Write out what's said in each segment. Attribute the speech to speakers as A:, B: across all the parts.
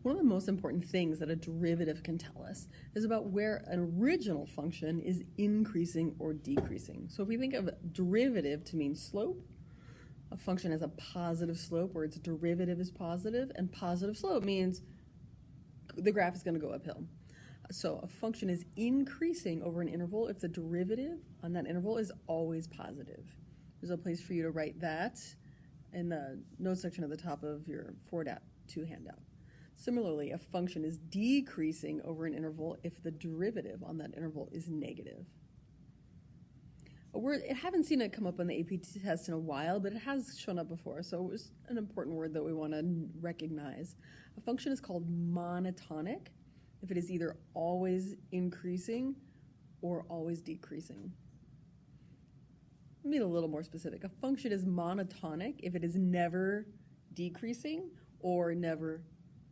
A: One of the most important things that a derivative can tell us is about where an original function is increasing or decreasing. So if we think of derivative to mean slope, a function has a positive slope where its derivative is positive, and positive slope means the graph is going to go uphill. So a function is increasing over an interval if the derivative on that interval is always positive. There's a place for you to write that in the notes section at the top of your 4.2 handout. Similarly, a function is decreasing over an interval if the derivative on that interval is negative. A word, I haven't seen it come up on the AP test in a while, but it has shown up before, so it was an important word that we want to recognize. A function is called monotonic if it is either always increasing or always decreasing. Let me be a little more specific. A function is monotonic if it is never decreasing or never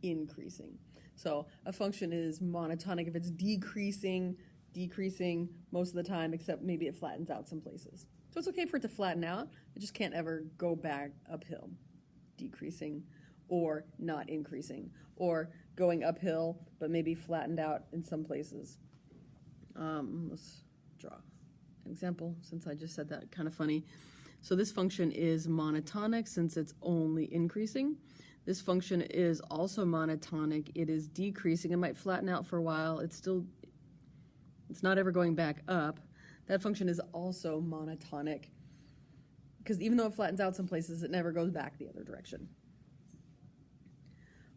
A: increasing. So a function is monotonic if it's decreasing most of the time, except maybe it flattens out some places. So it's okay for it to flatten out. It just can't ever go back uphill, decreasing or not increasing, or going uphill but maybe flattened out in some places. Let's draw an example since I just said that, kind of funny. So this function is monotonic since it's only increasing. This function is also monotonic. It is decreasing. It might flatten out for a while. It's not ever going back up. That function is also monotonic because even though it flattens out some places, it never goes back the other direction.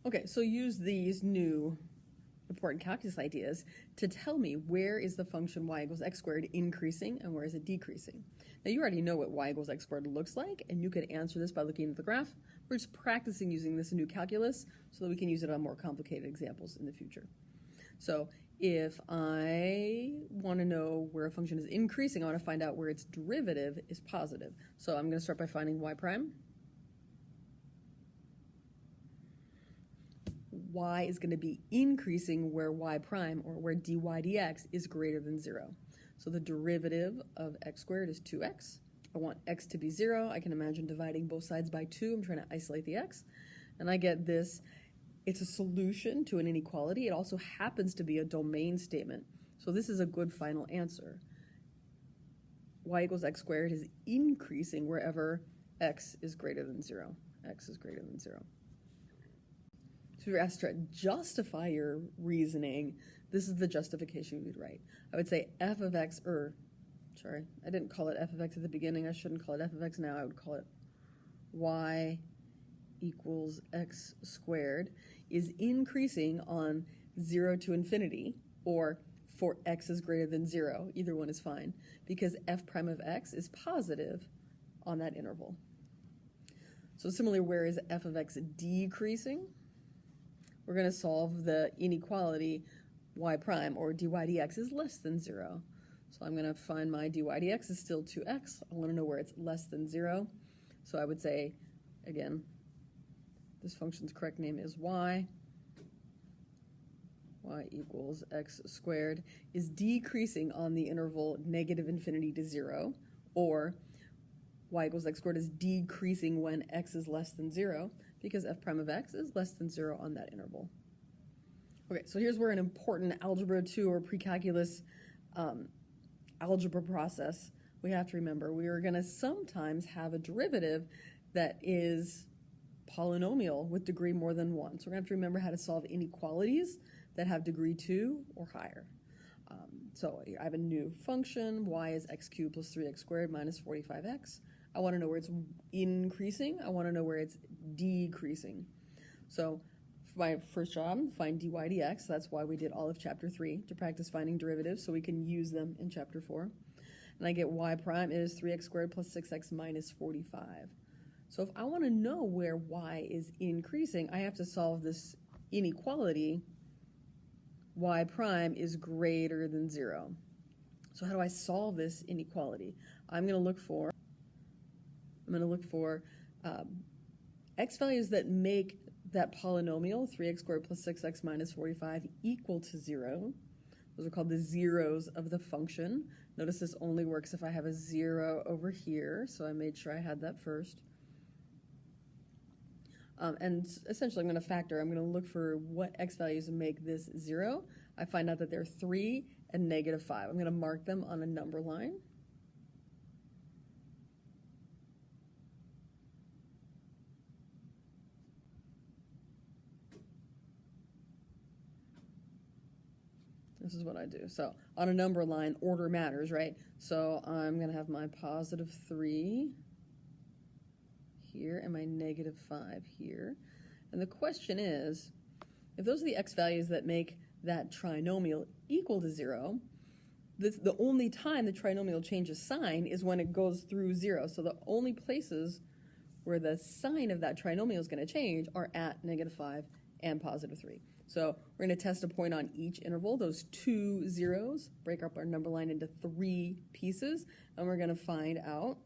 A: Okay, so use these new important calculus ideas to tell me where is the function y equals x squared increasing and where is it decreasing. Now you already know what y equals x squared looks like, and you could answer this by looking at the graph. We're just practicing using this new calculus so that we can use it on more complicated examples in the future. So if I want to know where a function is increasing, I want to find out where its derivative is positive. So I'm going to start by finding y prime. Y is going to be increasing where y prime, or where dy dx, is greater than 0. So the derivative of x squared is 2x. I want x to be 0. I can imagine dividing both sides by 2. I'm trying to isolate the x. And I get this. It's a solution to an inequality. It also happens to be a domain statement. So this is a good final answer. Y equals x squared is increasing wherever x is greater than 0. X is greater than 0. So if you're asked to justify your reasoning, this is the justification you'd write. I would say f of x, sorry, I didn't call it f of x at the beginning. I shouldn't call it f of x now. I would call it y equals x squared is increasing on 0 to infinity, or for x is greater than 0. Either one is fine, because f prime of x is positive on that interval. So similarly, where is f of x decreasing? We're going to solve the inequality y prime, or dy dx, is less than 0. So I'm going to find my dy dx is still 2x. I want to know where it's less than 0. So I would say, again, this function's correct name is y equals x squared is decreasing on the interval negative infinity to 0, or y equals x squared is decreasing when x is less than 0, because f prime of x is less than 0 on that interval. Okay, so here's where an important algebra 2 or precalculus algebra process we have to remember. We are going to sometimes have a derivative that is polynomial with degree more than 1. So we're going to have to remember how to solve inequalities that have degree 2 or higher. So I have a new function, y is x cubed plus 3x squared minus 45x. I want to know where it's increasing. I want to know where it's decreasing. So for my first job, find dy dx. That's why we did all of chapter 3, to practice finding derivatives so we can use them in chapter 4. And I get y prime is 3x squared plus 6x minus 45. So if I want to know where y is increasing, I have to solve this inequality. Y prime is greater than 0. So how do I solve this inequality? I'm going to look for x values that make that polynomial, 3x squared plus 6x minus 45, equal to 0. Those are called the zeros of the function. Notice this only works if I have a 0 over here, so I made sure I had that first. And essentially, I'm going to factor. I'm going to look for what x values make this 0. I find out that they're 3 and negative 5. I'm going to mark them on a number line. This is what I do. So on a number line, order matters, right? So I'm going to have my positive 3 here and my negative 5 here. And the question is, if those are the x values that make that trinomial equal to 0, the only time the trinomial changes sign is when it goes through 0. So the only places where the sign of that trinomial is going to change are at negative 5 and positive 3. So we're going to test a point on each interval. Those 2 zeros break up our number line into 3 pieces, and we're going to find out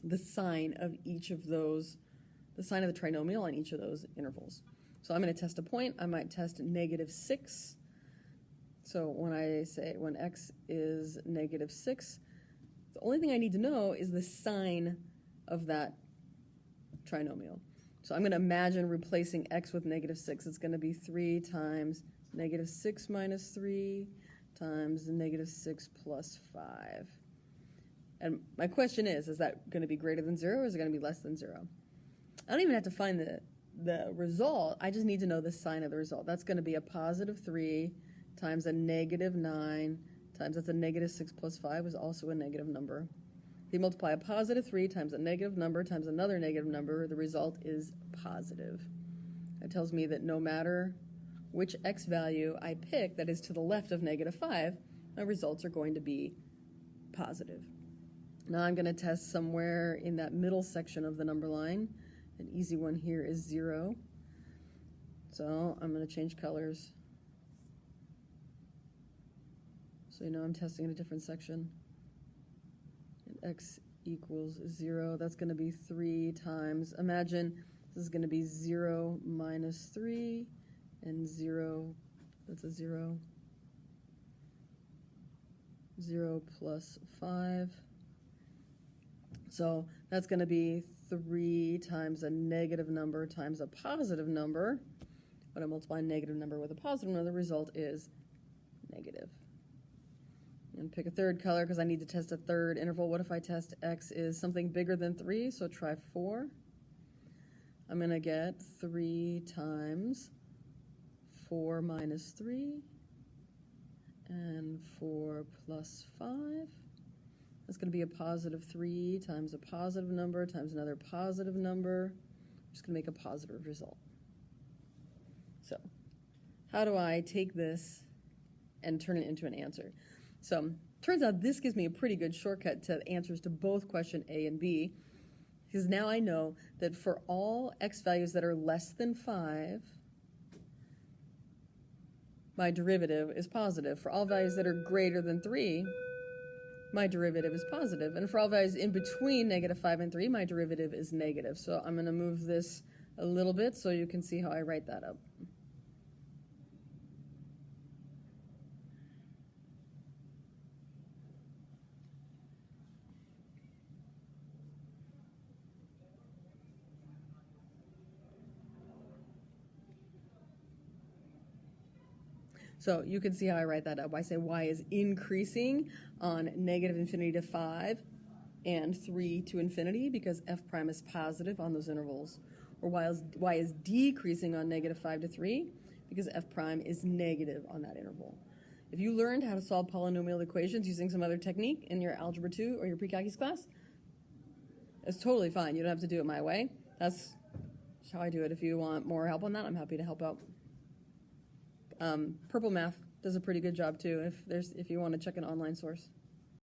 A: the sign of each of those, the sign of the trinomial on each of those intervals. So I'm going to test a point. I might test negative 6. So when I say when x is negative 6, the only thing I need to know is the sign of that trinomial. So I'm going to imagine replacing x with negative 6. It's going to be 3 times negative 6 minus 3 times negative 6 plus 5. And my question is that going to be greater than 0 or is it going to be less than 0? I don't even have to find the result. I just need to know the sign of the result. That's going to be a positive 3 times a negative 9 times, that's a negative 6 plus 5 is also a negative number. If you multiply a positive 3 times a negative number times another negative number, the result is positive. That tells me that no matter which x value I pick that is to the left of negative 5, my results are going to be positive. Now I'm going to test somewhere in that middle section of the number line. An easy one here is 0. So I'm going to change colors. So you know I'm testing in a different section. And x equals 0. That's going to be 3 times. Imagine this is going to be 0 minus 3 and 0. That's a 0. 0 plus 5. So that's going to be 3 times a negative number times a positive number. When I multiply a negative number with a positive number, the result is negative. And pick a third color because I need to test a third interval. What if I test x is something bigger than 3? So try 4. I'm going to get 3 times 4 minus 3 and 4 plus 5. That's going to be a positive 3 times a positive number times another positive number. I'm just going to make a positive result. So how do I take this and turn it into an answer? So turns out this gives me a pretty good shortcut to answers to both question A and B, because now I know that for all x values that are less than 5, my derivative is positive. For all values that are greater than 3, my derivative is positive. And for all values in between negative 5 and 3, my derivative is negative. So I'm going to move this a little bit so you can see how I write that up. So you can see how I write that up. I say y is increasing on negative infinity to 5 and 3 to infinity because f prime is positive on those intervals. Or y is decreasing on negative 5 to 3 because f prime is negative on that interval. If you learned how to solve polynomial equations using some other technique in your Algebra 2 or your pre-calculus class, it's totally fine. You don't have to do it my way. That's how I do it. If you want more help on that, I'm happy to help out. Purple Math does a pretty good job too if you want to check an online source.